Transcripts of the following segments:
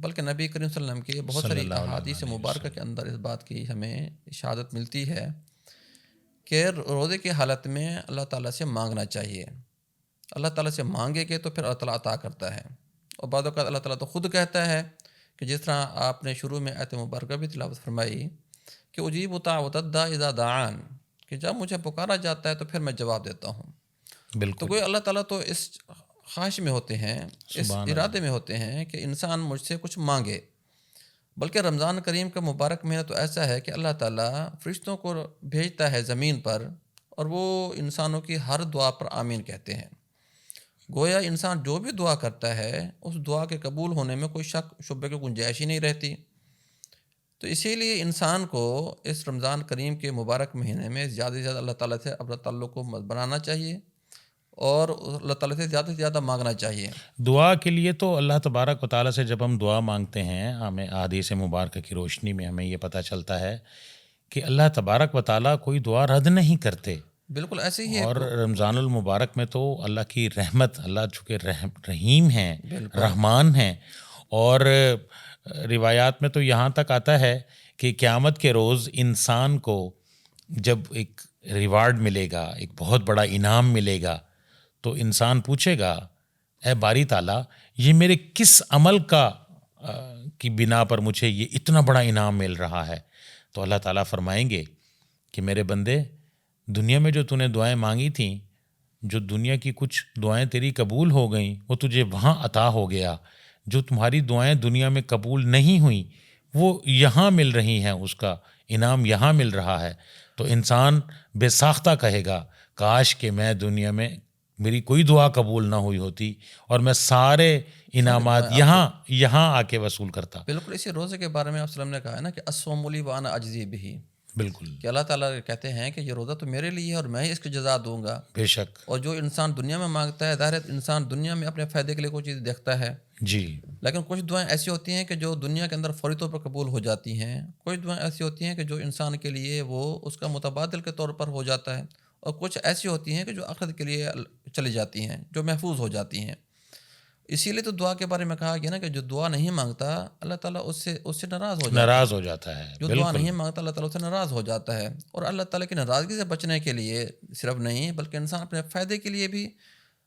بلکہ نبی کریم صلی اللہ علیہ وسلم کی بہت صلی ساری اللہ احادیث علیہ مبارکہ وسلم. کے اندر اس بات کی ہمیں اشارت ملتی ہے کہ روزے کی حالت میں اللہ تعالیٰ سے مانگنا چاہیے. اللہ تعالیٰ سے مانگے گے تو پھر اللہ تعالیٰ عطا کرتا ہے. اور بعض اوقات اللہ تعالیٰ تو خود کہتا ہے کہ جس طرح آپ نے شروع میں آیت مبارکہ بھی تلاوت فرمائی کہ اجیب دعوت الداع اذا دعان، کہ جب مجھے پکارا جاتا ہے تو پھر میں جواب دیتا ہوں. تو بالکل. کوئی اللہ تعالیٰ تو اس خواہش میں ہوتے ہیں، اس سبحان اللہ. ارادے میں ہوتے ہیں کہ انسان مجھ سے کچھ مانگے. بلکہ رمضان کریم کا مبارک مہینہ تو ایسا ہے کہ اللہ تعالیٰ فرشتوں کو بھیجتا ہے زمین پر اور وہ انسانوں کی ہر دعا پر آمین کہتے ہیں. گویا انسان جو بھی دعا کرتا ہے اس دعا کے قبول ہونے میں کوئی شک شبہ کی گنجائش ہی نہیں رہتی. تو اسی لیے انسان کو اس رمضان کریم کے مبارک مہینے میں زیادہ سے زیادہ اللہ تعالیٰ سے اپنا تعلق کو بنانا چاہیے اور اللہ تعالیٰ سے زیادہ مانگنا چاہیے. دعا کے لیے تو اللہ تبارک و تعالیٰ سے جب ہم دعا مانگتے ہیں، ہمیں احادیث مبارکہ کی روشنی میں ہمیں یہ پتہ چلتا ہے کہ اللہ تبارک و تعالیٰ کوئی دعا رد نہیں کرتے. بالکل ایسے ہی ہے. اور رمضان المبارک میں تو اللہ کی رحمت، اللہ چونکہ رحیم ہیں، بالکل رحمان ہیں. اور روایات میں تو یہاں تک آتا ہے کہ قیامت کے روز انسان کو جب ایک ریوارڈ ملے گا، ایک بہت بڑا انعام ملے گا، تو انسان پوچھے گا اے باری تعالیٰ یہ میرے کس عمل کی بنا پر مجھے یہ اتنا بڑا انعام مل رہا ہے. تو اللہ تعالیٰ فرمائیں گے کہ میرے بندے، دنیا میں جو تو نے دعائیں مانگی تھیں، جو دنیا کی کچھ دعائیں تیری قبول ہو گئیں وہ تجھے وہاں عطا ہو گیا. جو تمہاری دعائیں دنیا میں قبول نہیں ہوئیں وہ یہاں مل رہی ہیں، اس کا انعام یہاں مل رہا ہے. تو انسان بے ساختہ کہے گا کاش کہ میں دنیا میں میری کوئی دعا قبول نہ ہوئی ہوتی اور میں سارے انعامات یہاں آ کے وصول کرتا. بالکل اسی روزے کے بارے میں آپ وسلم نے کہا ہے نا کہ الصوم لی وانا اجزی بہ، بالکل. کہ اللہ تعالیٰ کہتے ہیں کہ یہ روزہ تو میرے لیے ہے اور میں ہی اس کی جزا دوں گا. بے شک. اور جو انسان دنیا میں مانگتا ہے، ظاہر ہے انسان دنیا میں اپنے فائدے کے لیے کوئی چیز دیکھتا ہے. جی. لیکن کچھ دعائیں ایسی ہوتی ہیں کہ جو دنیا کے اندر فوری طور پر قبول ہو جاتی ہیں. کچھ دعائیں ایسی ہوتی ہیں کہ جو انسان کے لیے وہ اس کا متبادل کے طور پر ہو جاتا ہے. اور کچھ ایسی ہوتی ہیں کہ جو آخرت کے لیے چلی جاتی ہیں، جو محفوظ ہو جاتی ہیں. اسی لیے تو دعا کے بارے میں کہا گیا نا کہ جو دعا نہیں مانگتا اللہ تعالیٰ اس سے ناراض ہو جاتا ہے. جو دعا نہیں مانگتا اللہ تعالیٰ اس سے ناراض ہو جاتا ہے. اور اللہ تعالیٰ کی ناراضگی سے بچنے کے لیے صرف نہیں بلکہ انسان اپنے فائدے کے لیے بھی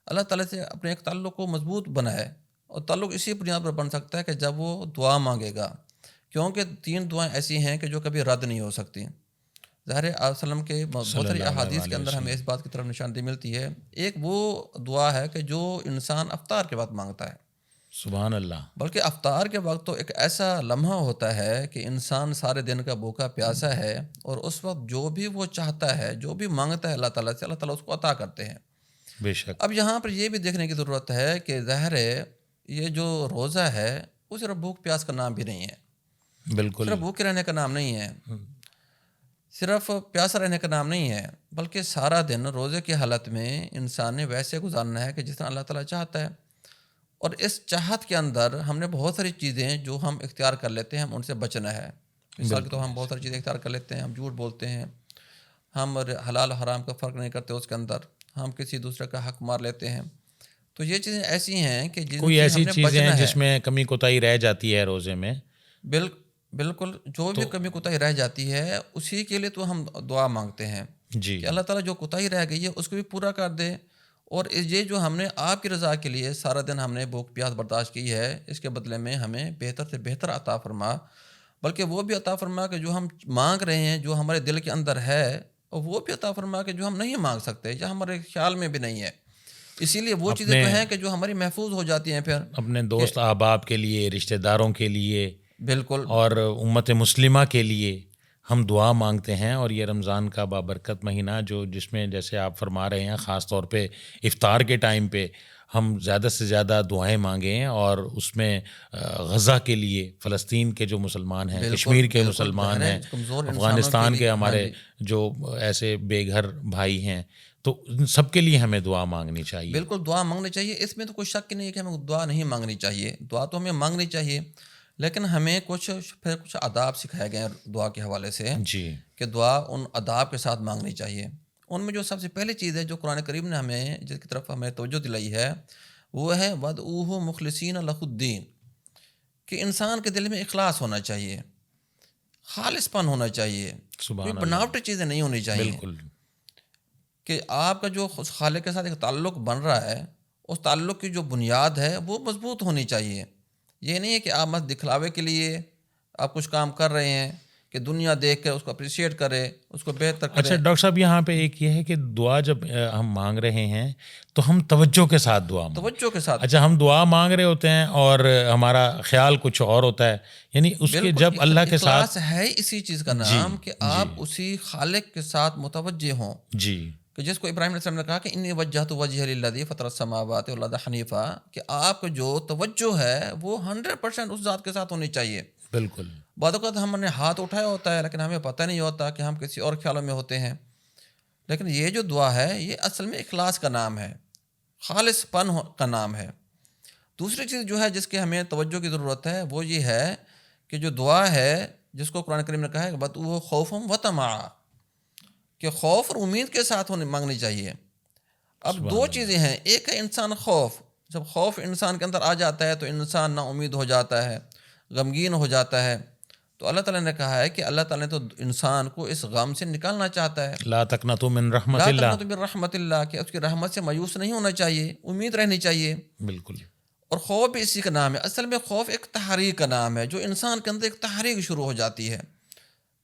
اللہ تعالیٰ سے اپنے ایک تعلق کو مضبوط بنائے. اور تعلق اسی بنیاد پر بن سکتا ہے کہ جب وہ دعا مانگے گا، کیونکہ 3 دعائیں ایسی ہیں کہ جو کبھی رد نہیں ہو سکتی. ظاہر آپ وسلم کے بہت ساری احادیث کے اندر ہمیں اس بات کی طرف نشاندہی ملتی ہے. ایک وہ دعا ہے کہ جو انسان افطار کے وقت مانگتا ہے. سبحان اللہ. بلکہ افطار کے وقت تو ایک ایسا لمحہ ہوتا ہے کہ انسان سارے دن کا بھوکا پیاسا ہے اور اس وقت جو بھی وہ چاہتا ہے، جو بھی مانگتا ہے اللہ تعالیٰ سے، اللہ تعالیٰ اس کو عطا کرتے ہیں. بے شک. اب یہاں پر یہ بھی دیکھنے کی ضرورت ہے کہ ظاہر ہے یہ جو روزہ ہے وہ صرف بھوک پیاس کا نام بھی نہیں ہے. بالکل. صرف بھوکے رہنے کا نام نہیں ہے، صرف پیاسا رہنے کا نام نہیں ہے، بلکہ سارا دن روزے کی حالت میں انسان نے ویسے گزارنا ہے کہ جس طرح اللہ تعالیٰ چاہتا ہے. اور اس چاہت کے اندر ہم نے بہت ساری چیزیں جو ہم اختیار کر لیتے ہیں، ہم ان سے بچنا ہے. مثال کے طور ہم بہت ساری چیزیں اختیار کر لیتے ہیں، ہم جھوٹ بولتے ہیں، ہم حلال حرام کا فرق نہیں کرتے، اس کے اندر ہم کسی دوسرے کا حق مار لیتے ہیں. تو یہ چیزیں ایسی ہیں کہ کوئی ایسی چیزیں ہیں جس میں کمی کوتاہی رہ جاتی ہے روزے میں. بالکل جو بھی کمی کوتاہی رہ جاتی ہے اسی کے لیے تو ہم دعا مانگتے ہیں جی کہ اللہ تعالیٰ جو کوتاہی رہ گئی ہے اس کو بھی پورا کر دے. اور یہ جو ہم نے آپ کی رضا کے لیے سارا دن ہم نے بھوک پیاس برداشت کی ہے، اس کے بدلے میں ہمیں بہتر سے بہتر عطا فرما. بلکہ وہ بھی عطا فرما کہ جو ہم مانگ رہے ہیں، جو ہمارے دل کے اندر ہے، اور وہ بھی عطا فرما کہ جو ہم نہیں مانگ سکتے یا ہمارے خیال میں بھی نہیں ہے. اسی لیے وہ چیزیں تو ہیں کہ جو ہماری محفوظ ہو جاتی ہیں پھر اپنے دوست احباب کے لیے، رشتہ داروں کے لیے، بالکل، اور امت مسلمہ کے لیے ہم دعا مانگتے ہیں. اور یہ رمضان کا بابرکت مہینہ جس میں جیسے آپ فرما رہے ہیں خاص طور پہ افطار کے ٹائم پہ ہم زیادہ سے زیادہ دعائیں مانگیں. اور اس میں غزہ کے لیے، فلسطین کے جو مسلمان ہیں، کشمیر کے مسلمان ہیں، افغانستان کے ہمارے جو ایسے بے گھر بھائی ہیں، تو سب کے لیے ہمیں دعا مانگنی چاہیے. بالکل دعا مانگنی چاہیے، اس میں تو کوئی شک نہیں ہے کہ ہمیں دعا نہیں مانگنی چاہیے. دعا تو ہمیں مانگنی چاہیے، لیکن ہمیں کچھ آداب سکھائے گئے ہیں دعا کے حوالے سے جی کہ دعا ان آداب کے ساتھ مانگنی چاہیے. ان میں جو سب سے پہلی چیز ہے جو قرآن کریم نے ہمیں جس کی طرف ہمیں توجہ دلائی ہے وہ ہے وَادْعُوهُ مُخْلِصِينَ لَهُ الدِّينَ، کہ انسان کے دل میں اخلاص ہونا چاہیے، خالص پن ہونا چاہیے، سبحان کوئی اللہ، بناوٹی چیزیں نہیں ہونی چاہیے، بالکل کہ آپ کا جو خالق کے ساتھ ایک تعلق بن رہا ہے اس تعلق کی جو بنیاد ہے وہ مضبوط ہونی چاہیے. یہ نہیں ہے کہ آپ بس دکھلاوے کے لیے آپ کچھ کام کر رہے ہیں کہ دنیا دیکھ کر اس کو اپریشیٹ کرے، اس کو بہتر کرے. اچھا ڈاکٹر صاحب، یہاں پہ ایک یہ ہے کہ دعا جب ہم مانگ رہے ہیں تو ہم توجہ کے ساتھ دعا مانگیں. توجہ کے ساتھ، اچھا، ہم دعا مانگ رہے ہوتے ہیں اور ہمارا خیال کچھ اور ہوتا ہے، یعنی اس کے بالکل جب اللہ کے ساتھ. اخلاص ہے اسی چیز کا جی نام کہ جی آپ اسی خالق کے ساتھ متوجہ ہوں، جی کہ جس کو ابراہیم علیہ السلام نے کہا کہ انی وجہت وجہی للذی فطر السماوات والارض حنیفا، کہ آپ کا جو توجہ ہے وہ 100% اس ذات کے ساتھ ہونی چاہیے. بالکل بعض اوقات ہم نے ہاتھ اٹھایا ہوتا ہے لیکن ہمیں پتہ نہیں ہوتا کہ ہم کسی اور خیالوں میں ہوتے ہیں. لیکن یہ جو دعا ہے یہ اصل میں اخلاص کا نام ہے، خالص پن کا نام ہے. دوسری چیز جو ہے جس کے ہمیں توجہ کی ضرورت ہے وہ یہ ہے کہ جو دعا ہے جس کو قرآن کریم نے کہا ہے کہ بدعوا خوفا وطمعا، کہ خوف اور امید کے ساتھ مانگنی چاہیے. اب سبحان دو اللہ، چیزیں ہیں، ایک ہے انسان خوف، جب خوف انسان کے اندر آ جاتا ہے تو انسان نا امید ہو جاتا ہے، غمگین ہو جاتا ہے. تو اللہ تعالیٰ نے کہا ہے کہ اللہ تعالیٰ نے تو انسان کو اس غم سے نکالنا چاہتا ہے. لا تقنطوا من رحمت لا اللہ. تقنطوا من رحمت اللہ، کہ اس کی رحمت سے مایوس نہیں ہونا چاہیے، امید رہنی چاہیے. بالکل اور خوف بھی اسی کا نام ہے. اصل میں خوف ایک تحریک کا نام ہے، جو انسان کے اندر ایک تحریک شروع ہو جاتی ہے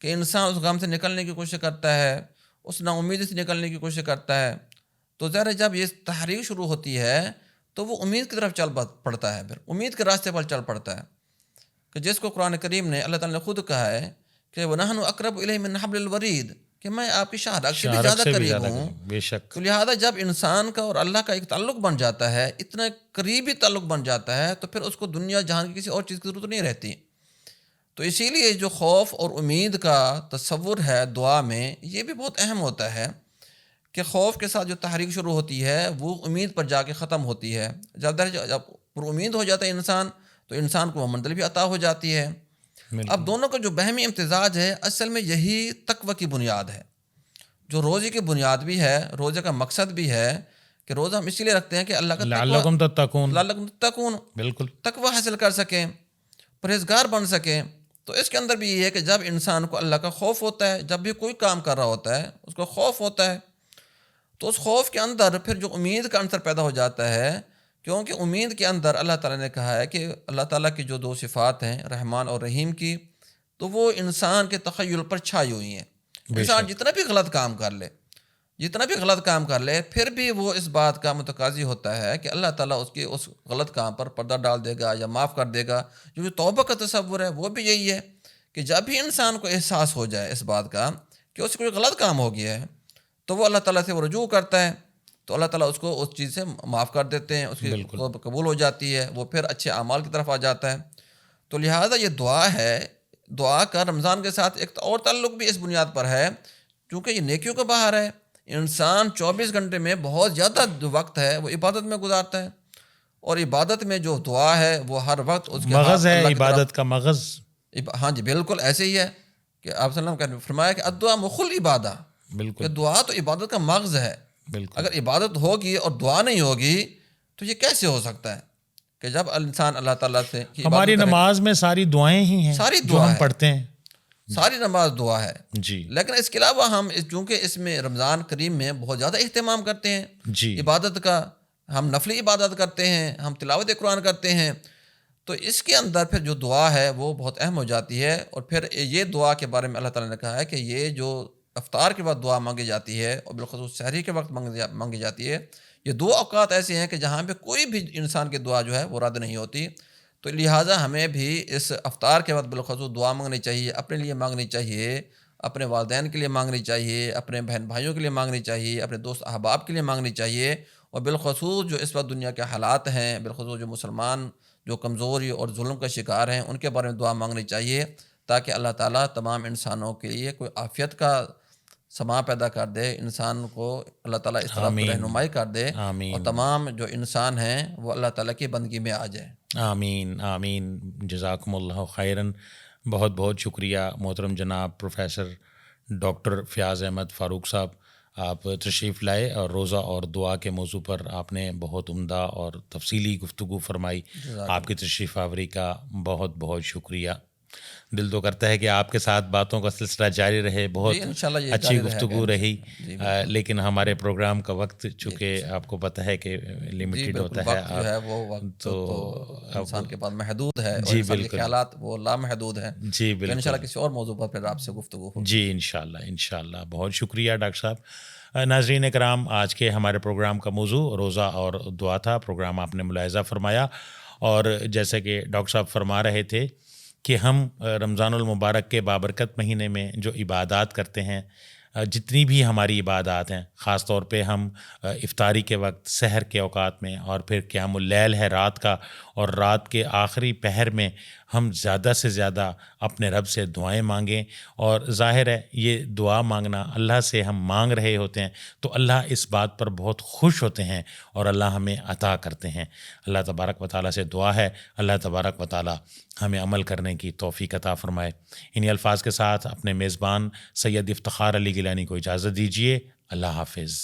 کہ انسان اس غم سے نکلنے کی کوشش کرتا ہے، اس نا امیدی سے نکلنے کی کوشش کرتا ہے. تو ظاہر جب یہ تحریک شروع ہوتی ہے تو وہ امید کی طرف چل پڑتا ہے، پھر امید کے راستے پر چل پڑتا ہے، کہ جس کو قرآن کریم نے اللہ تعالیٰ نے خود کہا ہے کہ وَنَحْنُ أَقْرَبُ إِلَيْهِ مِنْ حَبْلِ الْوَرِيدِ، کہ میں آپ کی شاہرگ سے بھی شہرک زیادہ سے بھی قریب زیادہ ہوں. قریب، بے شک. تو لہٰذا جب انسان کا اور اللہ کا ایک تعلق بن جاتا ہے، اتنا قریبی تعلق بن جاتا ہے، تو پھر اس کو دنیا جہان کی کسی اور چیز کی ضرورت نہیں رہتی. تو اسی لیے جو خوف اور امید کا تصور ہے دعا میں، یہ بھی بہت اہم ہوتا ہے کہ خوف کے ساتھ جو تحریک شروع ہوتی ہے وہ امید پر جا کے ختم ہوتی ہے. جب پر امید ہو جاتا ہے انسان تو انسان کو وہ منزل بھی عطا ہو جاتی ہے. بالکل. اب دونوں کا جو بہمی امتزاج ہے اصل میں یہی تقوی کی بنیاد ہے، جو روزے کی بنیاد بھی ہے، روزے کا مقصد بھی ہے کہ روزہ ہم اسی لیے رکھتے ہیں کہ اللہ کا لعلکم تتقون. لعلکم تتقون، بالکل تقوی حاصل کر سکیں، پرہیزگار بن سکیں. تو اس کے اندر بھی یہ ہے کہ جب انسان کو اللہ کا خوف ہوتا ہے، جب بھی کوئی کام کر رہا ہوتا ہے اس کو خوف ہوتا ہے، تو اس خوف کے اندر پھر جو امید کا عنصر پیدا ہو جاتا ہے، کیونکہ امید کے اندر اللہ تعالیٰ نے کہا ہے کہ اللہ تعالیٰ کی جو دو صفات ہیں رحمان اور رحیم کی، تو وہ انسان کے تخیل پر چھائی ہوئی ہیں. انسان جتنا بھی غلط کام کر لے، جتنا بھی غلط کام کر لے، پھر بھی وہ اس بات کا متقاضی ہوتا ہے کہ اللہ تعالیٰ اس کی اس غلط کام پر پردہ ڈال دے گا یا معاف کر دے گا. جو توبہ کا تصور ہے وہ بھی یہی ہے کہ جب بھی انسان کو احساس ہو جائے اس بات کا کہ اس سے کوئی غلط کام ہو گیا ہے تو وہ اللہ تعالیٰ سے وہ رجوع کرتا ہے، تو اللہ تعالیٰ اس کو اس چیز سے معاف کر دیتے ہیں، اس کی توبہ قبول ہو جاتی ہے، وہ پھر اچھے اعمال کی طرف آ جاتا ہے. تو لہٰذا یہ دعا ہے، دعا کا رمضان کے ساتھ ایک اور تعلق بھی اس بنیاد پر ہے کیونکہ یہ نیکیوں کا بہار ہے. انسان 24 گھنٹے میں بہت زیادہ جو وقت ہے وہ عبادت میں گزارتا ہے، اور عبادت میں جو دعا ہے وہ ہر وقت اس کے مغز ہے، اللہ کی طرف. عبادت کا مغز. ہاں جی بالکل ایسے ہی ہے کہ آپ صلی اللہ علیہ وسلم نے فرمایا کہ الدعاء مخ العبادہ، کہ بالکل دعا تو عبادت کا مغز ہے. بالکل. اگر عبادت ہوگی اور دعا نہیں ہوگی تو یہ کیسے ہو سکتا ہے کہ جب انسان اللہ تعالیٰ سے ہماری نماز میں ساری دعائیں ہی ہیں ساری جو دعا ہم ہے، پڑھتے ہیں. ساری نماز دعا ہے. جی لیکن اس کے علاوہ ہم چونکہ اس میں رمضان کریم میں بہت زیادہ اہتمام کرتے ہیں جی عبادت کا، ہم نفلی عبادت کرتے ہیں، ہم تلاوت قرآن کرتے ہیں، تو اس کے اندر پھر جو دعا ہے وہ بہت اہم ہو جاتی ہے. اور پھر یہ دعا کے بارے میں اللہ تعالیٰ نے کہا ہے کہ یہ جو افطار کے بعد دعا مانگی جاتی ہے اور بالخصوص سحری کے وقت مانگی جاتی ہے، یہ دو اوقات ایسے ہیں کہ جہاں پہ کوئی بھی انسان کی دعا جو ہے وہ رد نہیں ہوتی. تو لہٰذا ہمیں بھی اس افطار کے وقت بالخصوص دعا مانگنی چاہیے، اپنے لیے مانگنی چاہیے، اپنے والدین کے لیے مانگنی چاہیے، اپنے بہن بھائیوں کے لیے مانگنی چاہیے، اپنے دوست احباب کے لیے مانگنی چاہیے. اور بالخصوص جو اس وقت دنیا کے حالات ہیں، بالخصوص جو مسلمان جو کمزوری اور ظلم کا شکار ہیں ان کے بارے میں دعا مانگنی چاہیے تاکہ اللہ تعالیٰ تمام انسانوں کے لیے کوئی عافیت کا سما پیدا کر دے، انسان کو اللہ تعالیٰ اس طرف رہنمائی کر دے، اور تمام جو انسان ہیں وہ اللہ تعالیٰ کی بندگی میں آ جائے. آمین آمین. جزاکم اللہ خیراً. بہت بہت شکریہ محترم جناب پروفیسر ڈاکٹر فیاض احمد فاروق صاحب. آپ تشریف لائے اور روزہ اور دعا کے موضوع پر آپ نے بہت عمدہ اور تفصیلی گفتگو فرمائی. آپ کی تشریف آوری کا بہت بہت شکریہ. دل تو کرتا ہے کہ آپ کے ساتھ باتوں کا سلسلہ جاری رہے, بہت انشاءاللہ یہ اچھی جاری رہے گا گفتگو رہی, انشاءاللہ. لیکن ہمارے پروگرام کا وقت چونکہ آپ کو پتہ ہے کہ لمیٹیڈ ہوتا ہے, وقت جو ہے وہ وقت تو انسان کے پاس محدود ہے, اور جی انسان کے بالکل, خیالات وہ لامحدود ہیں. جی تو بالکل, انشاءاللہ کسی اور موضوع پر پھر آپ سے گفتگو ہوگی. جی انشاءاللہ. بہت شکریہ ڈاکٹر صاحب. ناظرین کرام, آج کے ہمارے پروگرام کا موضوع روزہ اور دعا تھا. پروگرام آپ نے ملاحظہ فرمایا, اور جیسے کہ ڈاکٹر صاحب فرما رہے تھے کہ ہم رمضان المبارک کے بابرکت مہینے میں جو عبادات کرتے ہیں, جتنی بھی ہماری عبادات ہیں, خاص طور پہ ہم افطاری کے وقت, سحر کے اوقات میں, اور پھر قیام اللیل ہے رات کا, اور رات کے آخری پہر میں ہم زیادہ سے زیادہ اپنے رب سے دعائیں مانگیں. اور ظاہر ہے یہ دعا مانگنا, اللہ سے ہم مانگ رہے ہوتے ہیں تو اللہ اس بات پر بہت خوش ہوتے ہیں اور اللہ ہمیں عطا کرتے ہیں. اللہ تبارک و تعالیٰ سے دعا ہے, اللہ تبارک و تعالیٰ ہمیں عمل کرنے کی توفیق عطا فرمائے. انہی الفاظ کے ساتھ اپنے میزبان سید افتخار علی گیلانی کو اجازت دیجیے. اللہ حافظ.